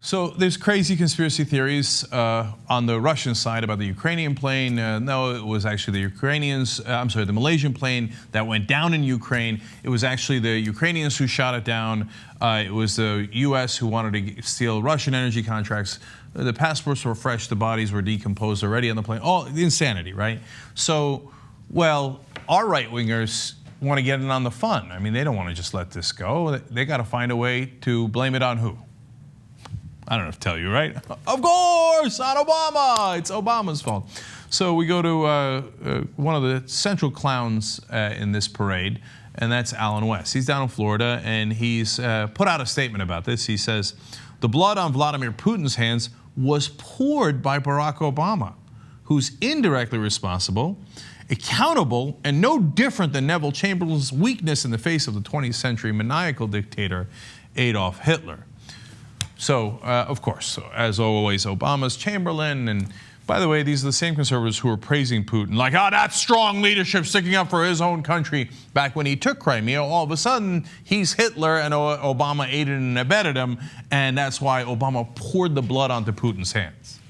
So there's crazy conspiracy theories on the Russian side about the Ukrainian plane. No, it was actually the Malaysian plane that went down in Ukraine. It was actually the Ukrainians who shot it down. It was the U.S. who wanted to steal Russian energy contracts. The passports were fresh. The bodies were decomposed already on the plane. All insanity, right? So, well, our right-wingers want to get in on the fun. I mean, they don't want to just let this go. They got to find a way to blame it on who? I don't have to tell you, right? Of course, on Obama. It's Obama's fault. So we go to one of the central clowns in this parade, and that's Alan West. He's down in Florida, and he's put out a statement about this. He says, the blood on Vladimir Putin's hands was poured by Barack Obama, who's indirectly responsible, accountable, and no different than Neville Chamberlain's weakness in the face of the 20th century maniacal dictator Adolf Hitler. So, of course, as always, Obama's Chamberlain. And by the way, these are the same conservatives who are praising Putin, like, oh, that's strong leadership, sticking up for his own country. Back when he took Crimea, all of a sudden, he's Hitler, and Obama aided and abetted him. And that's why Obama poured the blood onto Putin's hands.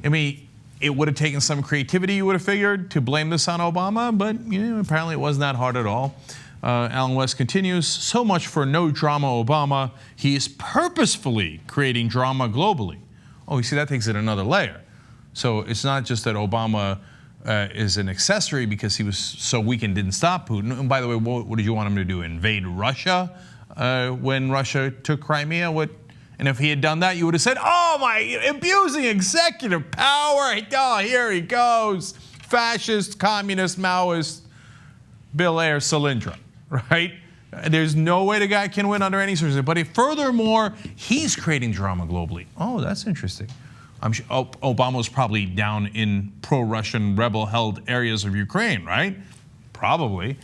I mean, it would have taken some creativity, you would have figured, to blame this on Obama. But apparently it wasn't that hard at all. Alan West continues, so much for no drama Obama. He is purposefully creating drama globally. Oh, you see, that takes it another layer. So it's not just that Obama is an accessory because he was so weak and didn't stop Putin. And by the way, what did you want him to do? Invade Russia when Russia took Crimea? And if he had done that, you would have said, oh, my, abusing executive power. Oh, here he goes. Fascist, communist, Maoist, Bill Ayer, Solyndra. Right? There's no way the guy can win under any circumstances. But furthermore, he's creating drama globally. Oh, that's interesting. I'm sure Obama was probably down in pro-Russian rebel-held areas of Ukraine, right? Probably.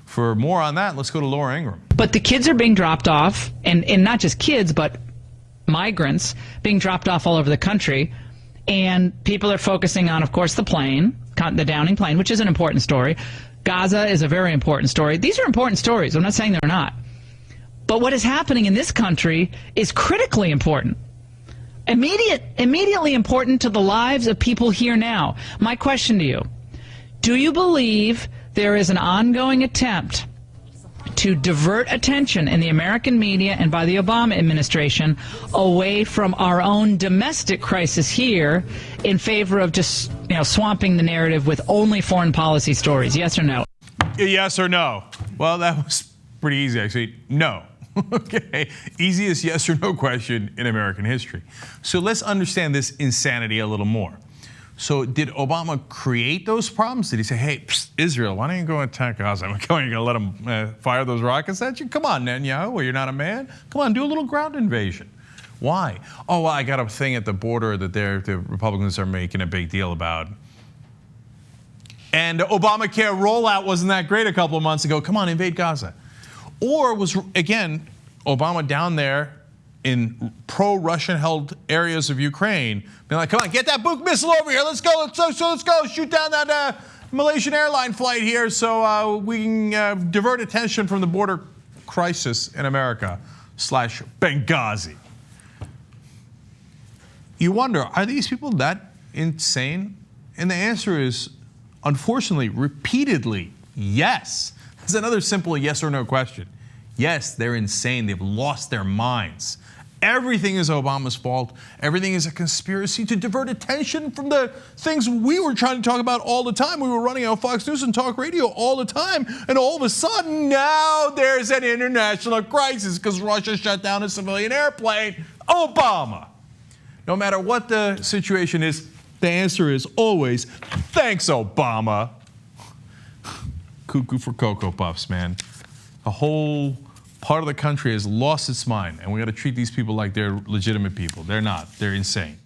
For more on that, let's go to Laura Ingraham. But the kids are being dropped off, and not just kids, but migrants being dropped off all over the country. And people are focusing on, of course, the plane, the downing plane, which is an important story. Gaza is a very important story. These are important stories. I'm not saying they're not. But what is happening in this country is critically important. Immediately important to the lives of people here now. My question to you, do you believe there is an ongoing attempt to divert attention in the American media and by the Obama administration away from our own domestic crisis here in favor of just swamping the narrative with only foreign policy stories? Yes or no? Yes or no? Well, that was pretty easy, actually. No. Okay. Easiest yes or no question in American history. So let's understand this insanity a little more. So did Obama create those problems? Did he say, hey, Israel, why don't you go attack Gaza? Are you going to let them fire those rockets at you? Come on, Netanyahu, well, you're not a man? Come on, do a little ground invasion. Why? Oh, well, I got a thing at the border that the Republicans are making a big deal about. And the Obamacare rollout wasn't that great a couple of months ago. Come on, invade Gaza. Or was, again, Obama down there in pro-Russian held areas of Ukraine, being like, come on, get that Buk missile over here. Let's go. Let's go. Shoot down that Malaysian airline flight here so we can divert attention from the border crisis in America / Benghazi. You wonder, are these people that insane? And the answer is, unfortunately, repeatedly, yes. That's another simple yes or no question. Yes, they're insane. They've lost their minds. Everything is Obama's fault. Everything is a conspiracy to divert attention from the things we were trying to talk about all the time. We were running on Fox News and talk radio all the time. And all of a sudden, now there's an international crisis because Russia shut down a civilian airplane. Obama. No matter what the situation is, the answer is always, thanks, Obama. Cuckoo for Cocoa Puffs, man. The whole part of the country has lost its mind, and we got to treat these people like they're legitimate people. They're not. They're insane.